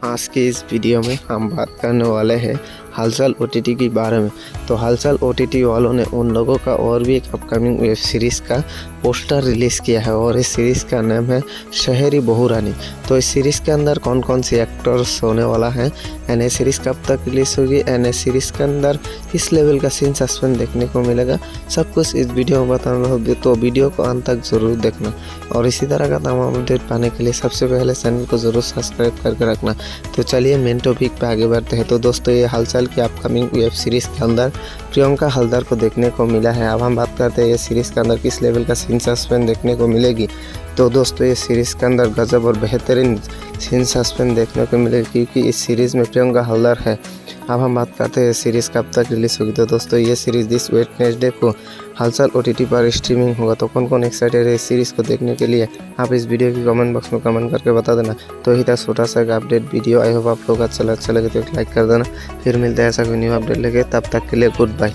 आज की इस वीडियो में हम बात करने वाले हैं हलचल ओटीटी के बारे में। तो हलचल ओटीटी वालों ने उन लोगों का और भी एक अपकमिंग वेब सीरीज़ का पोस्टर रिलीज़ किया है और इस सीरीज़ का नाम है शहरी बहू रानी। तो इस सीरीज़ के अंदर कौन कौन सी एक्टर्स होने वाला है एंड ये सीरीज़ कब तक रिलीज़ होगी एंड इस सीरीज़ के अंदर किस लेवल का सीन सस्पेंस देखने को मिलेगा, सब कुछ इस वीडियो में बताना होगा। तो वीडियो को अंत तक ज़रूर देखना और इसी तरह का तमाम अपडेट पाने के लिए सबसे पहले चैनल को ज़रूर सब्सक्राइब करके रखना। तो चलिए मेन टॉपिक पे आगे बढ़ते हैं। तो दोस्तों ये हलचल की अपकमिंग वेब सीरीज़ के अंदर प्रियंका हलदर को देखने को मिला है। अब हम बात करते हैं ये सीरीज़ के अंदर किस लेवल का सीन सस्पेंस देखने को मिलेगी। तो दोस्तों ये सीरीज़ के अंदर गजब और बेहतरीन सीन सस्पेंस देखने को मिलेगी क्योंकि इस सीरीज़ में प्रियंका हलदर है। अब हम बात करते हैं सीरीज़ कब तक रिलीज़ होगी। तो दोस्तों ये सीरीज़ दिस वेडनेसडे को हलचल ओटीटी पर स्ट्रीमिंग होगा। तो कौन कौन एक्साइटेड है इस सीरीज़ को देखने के लिए, आप इस वीडियो की कमेंट बॉक्स में कमेंट करके बता देना। तो यही था छोटा सा एक अपडेट वीडियो। आई होप आप लोग अच्छा लगे तो एक लाइक कर देना। फिर मिलते हैं ऐसा कोई न्यू अपडेट लेके, तब तक के लिए गुड बाय।